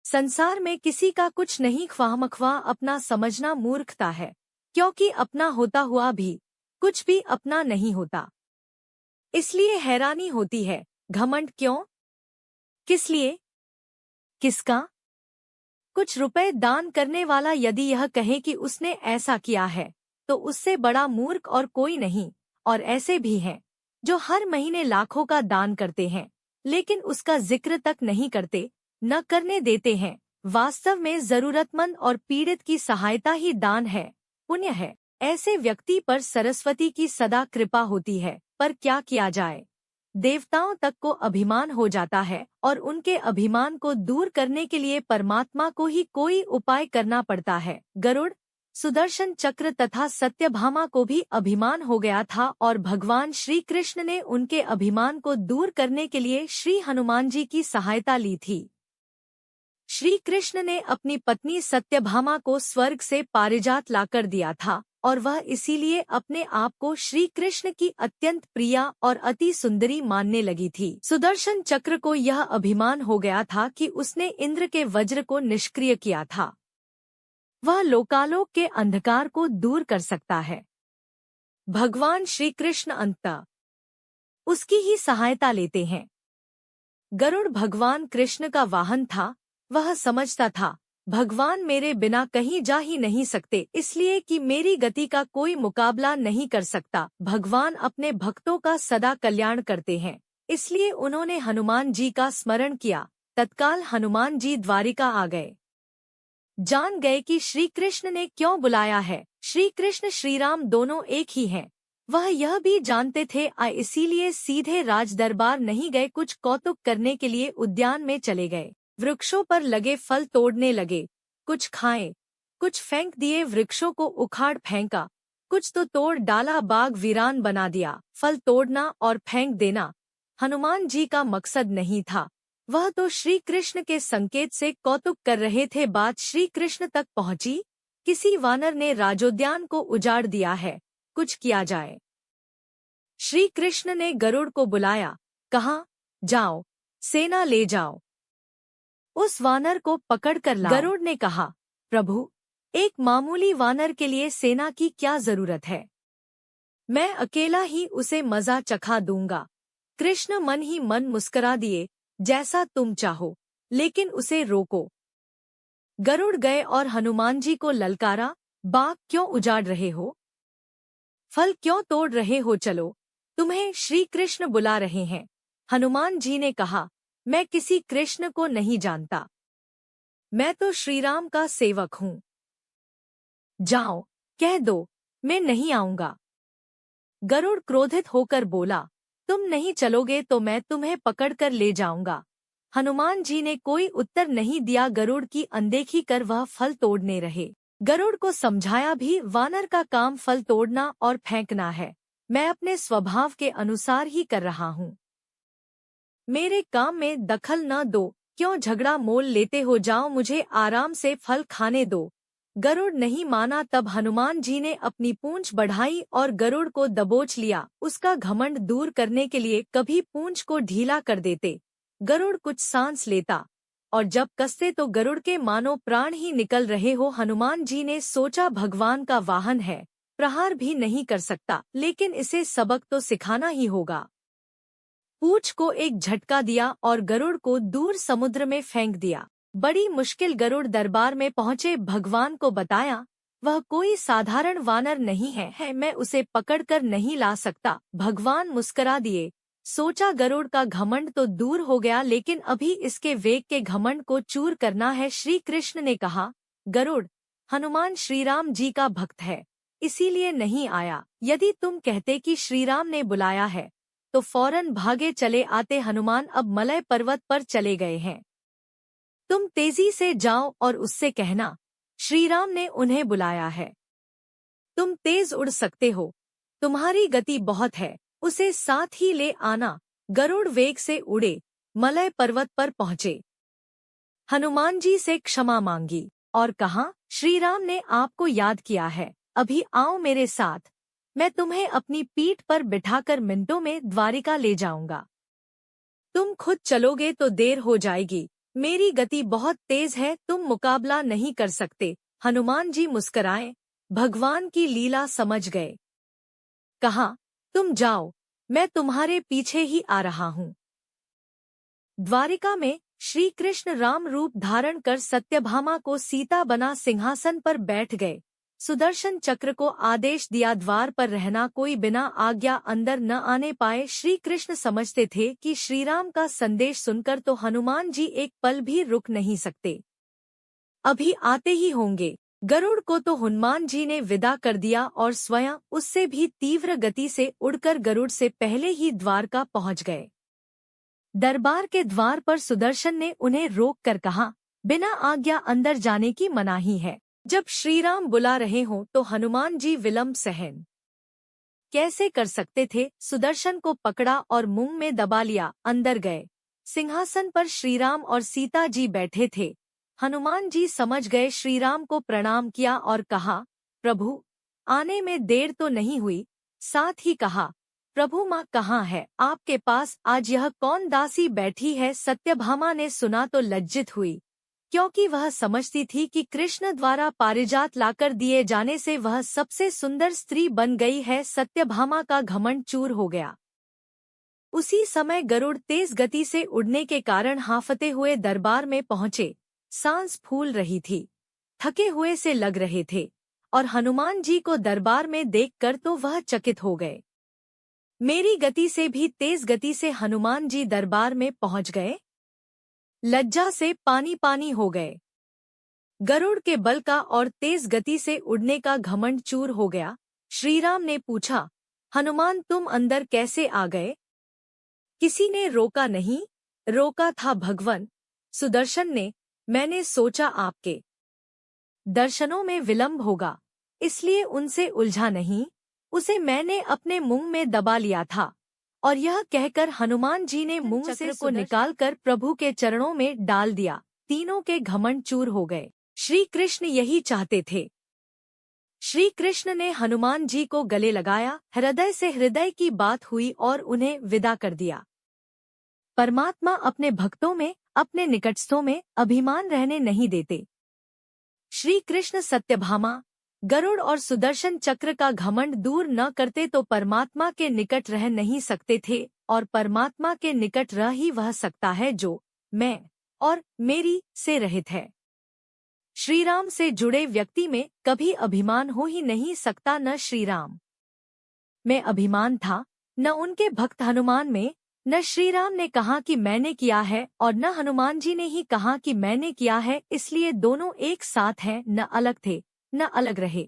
संसार में किसी का कुछ नहीं, ख्वाहमख्वाह अपना समझना मूर्खता है, क्योंकि अपना होता हुआ भी कुछ भी अपना नहीं होता। इसलिए हैरानी होती है, घमंड क्यों, किस लिए, किसका? कुछ रुपए दान करने वाला यदि यह कहे कि उसने ऐसा किया है, तो उससे बड़ा मूर्ख और कोई नहीं। और ऐसे भी हैं जो हर महीने लाखों का दान करते हैं, लेकिन उसका जिक्र तक नहीं करते, न करने देते हैं। वास्तव में जरूरतमंद और पीड़ित की सहायता ही दान है, पुण्य है। ऐसे व्यक्ति पर सरस्वती की सदा कृपा होती है, पर क्या किया जाए, देवताओं तक को अभिमान हो जाता है, और उनके अभिमान को दूर करने के लिए परमात्मा को ही कोई उपाय करना पड़ता है। गरुड़, सुदर्शन चक्र तथा सत्यभामा को भी अभिमान हो गया था, और भगवान श्री कृष्ण ने उनके अभिमान को दूर करने के लिए श्री हनुमान जी की सहायता ली थी। श्री कृष्ण ने अपनी पत्नी सत्यभामा को स्वर्ग से पारिजात लाकर दिया था, और वह इसीलिए अपने आप को श्री कृष्ण की अत्यंत प्रिया और अति सुंदरी मानने लगी थी। सुदर्शन चक्र को यह अभिमान हो गया था कि उसने इंद्र के वज्र को निष्क्रिय किया था। वह लोकालोक के अंधकार को दूर कर सकता है। भगवान श्री कृष्ण अंततः उसकी ही सहायता लेते हैं। गरुड़ भगवान कृष्ण का वाहन था। वह समझता था, भगवान मेरे बिना कहीं जा ही नहीं सकते, इसलिए कि मेरी गति का कोई मुकाबला नहीं कर सकता। भगवान अपने भक्तों का सदा कल्याण करते हैं, इसलिए उन्होंने हनुमान जी का स्मरण किया। तत्काल हनुमान जी द्वारिका आ गए। जान गए कि श्री कृष्ण ने क्यों बुलाया है। श्री कृष्ण श्री राम दोनों एक ही हैं। वह यह भी जानते थे, इसीलिए सीधे राज दरबार नहीं गए, कुछ कौतुक करने के लिए उद्यान में चले गए। वृक्षों पर लगे फल तोड़ने लगे, कुछ खाए, कुछ फेंक दिए, वृक्षों को उखाड़ फेंका, कुछ तो तोड़ डाला, बाग वीरान बना दिया। फल तोड़ना और फेंक देना हनुमान जी का मकसद नहीं था, वह तो श्री कृष्ण के संकेत से कौतुक कर रहे थे। बात श्री कृष्ण तक पहुंची, किसी वानर ने राजोद्यान को उजाड़ दिया है, कुछ किया जाए। श्री कृष्ण ने गरुड़ को बुलाया, कहा, जाओ, सेना ले जाओ, उस वानर को पकड़कर लाओ। गरुड़ ने कहा, प्रभु, एक मामूली वानर के लिए सेना की क्या जरूरत है, मैं अकेला ही उसे मजा चखा दूंगा। कृष्ण मन ही मन मुस्करा दिए, जैसा तुम चाहो, लेकिन उसे रोको। गरुड़ गए और हनुमान जी को ललकारा, बाग क्यों उजाड़ रहे हो, फल क्यों तोड़ रहे हो, चलो, तुम्हें श्री कृष्ण बुला रहे हैं। हनुमान जी ने कहा, मैं किसी कृष्ण को नहीं जानता, मैं तो श्रीराम का सेवक हूँ। जाओ, कह दो, मैं नहीं आऊंगा। गरुड़ क्रोधित होकर बोला, तुम नहीं चलोगे तो मैं तुम्हें पकड़कर ले जाऊंगा। हनुमान जी ने कोई उत्तर नहीं दिया। गरुड़ की अनदेखी कर वह फल तोड़ने रहे। गरुड़ को समझाया भी, वानर का काम फल तोड़ना और फेंकना है, मैं अपने स्वभाव के अनुसार ही कर रहा हूँ, मेरे काम में दखल न दो, क्यों झगड़ा मोल लेते हो, जाओ, मुझे आराम से फल खाने दो। गरुड़ नहीं माना। तब हनुमान जी ने अपनी पूंछ बढ़ाई और गरुड़ को दबोच लिया। उसका घमंड दूर करने के लिए कभी पूंछ को ढीला कर देते, गरुड़ कुछ सांस लेता, और जब कसते तो गरुड़ के मानो प्राण ही निकल रहे हो। हनुमान जी ने सोचा, भगवान का वाहन है, प्रहार भी नहीं कर सकता, लेकिन इसे सबक तो सिखाना ही होगा। पूंछ को एक झटका दिया और गरुड़ को दूर समुद्र में फेंक दिया। बड़ी मुश्किल गरुड़ दरबार में पहुंचे। भगवान को बताया, वह कोई साधारण वानर नहीं है, मैं उसे पकड़कर नहीं ला सकता। भगवान मुस्करा दिए। सोचा, गरुड़ का घमंड तो दूर हो गया, लेकिन अभी इसके वेग के घमंड को चूर करना है। श्री कृष्ण ने कहा, गरुड़, हनुमान श्रीराम जी का भक्त है, इसीलिए नहीं आया। यदि तुम कहते कि श्रीराम ने बुलाया है तो फौरन भागे चले आते। हनुमान अब मलय पर्वत पर चले गए हैं, तुम तेजी से जाओ और उससे कहना, श्रीराम ने उन्हें बुलाया है। तुम तेज उड़ सकते हो, तुम्हारी गति बहुत है, उसे साथ ही ले आना। गरुड़ वेग से उड़े, मलय पर्वत पर पहुंचे। हनुमान जी से क्षमा मांगी और कहा, श्रीराम ने आपको याद किया है, अभी आओ मेरे साथ, मैं तुम्हें अपनी पीठ पर बिठाकर मिनटों में द्वारिका ले जाऊंगा। तुम खुद चलोगे तो देर हो जाएगी, मेरी गति बहुत तेज है, तुम मुकाबला नहीं कर सकते। हनुमान जी मुस्कराए, भगवान की लीला समझ गए। कहा, तुम जाओ, मैं तुम्हारे पीछे ही आ रहा हूँ। द्वारिका में श्री कृष्ण राम रूप धारण कर सत्यभामा को सीता बना सिंहासन पर बैठ गए। सुदर्शन चक्र को आदेश दिया द्वार पर रहना, कोई बिना आज्ञा अंदर न आने पाए। श्री कृष्ण समझते थे कि श्रीराम का संदेश सुनकर तो हनुमान जी एक पल भी रुक नहीं सकते, अभी आते ही होंगे। गरुड़ को तो हनुमान जी ने विदा कर दिया और स्वयं उससे भी तीव्र गति से उड़कर गरुड़ से पहले ही द्वारका पहुंच गए। दरबार के द्वार पर सुदर्शन ने उन्हें रोक कर कहा, बिना आज्ञा अंदर जाने की मनाही है। जब श्रीराम बुला रहे हों तो हनुमान जी विलंब सहन कैसे कर सकते थे। सुदर्शन को पकड़ा और मुंह में दबा लिया, अंदर गए। सिंहासन पर श्रीराम और सीता जी बैठे थे। हनुमान जी समझ गए, श्रीराम को प्रणाम किया और कहा, प्रभु, आने में देर तो नहीं हुई। साथ ही कहा, प्रभु माँ कहाँ है, आपके पास आज यह कौन दासी बैठी है। सत्यभामा ने सुना तो लज्जित हुई, क्योंकि वह समझती थी कि कृष्ण द्वारा पारिजात लाकर दिए जाने से वह सबसे सुंदर स्त्री बन गई है। सत्यभामा का घमंड चूर हो गया। उसी समय गरुड़ तेज गति से उड़ने के कारण हांफते हुए दरबार में पहुंचे। सांस फूल रही थी, थके हुए से लग रहे थे, और हनुमान जी को दरबार में देखकर तो वह चकित हो गए। मेरी गति से भी तेज गति से हनुमान जी दरबार में पहुंच गए। लज्जा से पानी पानी हो गए। गरुड़ के बल का और तेज गति से उड़ने का घमंड चूर हो गया। श्रीराम ने पूछा, हनुमान तुम अंदर कैसे आ गए? किसी ने रोका नहीं? रोका था भगवन। सुदर्शन ने, मैंने सोचा आपके दर्शनों में विलंब होगा, इसलिए उनसे उलझा नहीं। उसे मैंने अपने मुंह में दबा लिया था। और यह कहकर हनुमान जी ने मुंह से को निकालकर प्रभु के चरणों में डाल दिया। तीनों के घमंड चूर हो गए। श्री कृष्ण यही चाहते थे। श्री कृष्ण ने हनुमान जी को गले लगाया, हृदय से हृदय की बात हुई और उन्हें विदा कर दिया। परमात्मा अपने भक्तों में, अपने निकटस्थों में अभिमान रहने नहीं देते। श्री कृष्ण सत्यभामा, गरुड़ और सुदर्शन चक्र का घमंड दूर न करते तो परमात्मा के निकट रह नहीं सकते थे, और परमात्मा के निकट रह ही वह सकता है जो मैं और मेरी से रहित है। श्रीराम से जुड़े व्यक्ति में कभी अभिमान हो ही नहीं सकता। न श्रीराम में अभिमान था, न उनके भक्त हनुमान में। न श्रीराम ने कहा कि मैंने किया है, और न हनुमान जी ने ही कहा कि मैंने किया है। इसलिए दोनों एक साथ हैं, न अलग थे, न अलग रहे।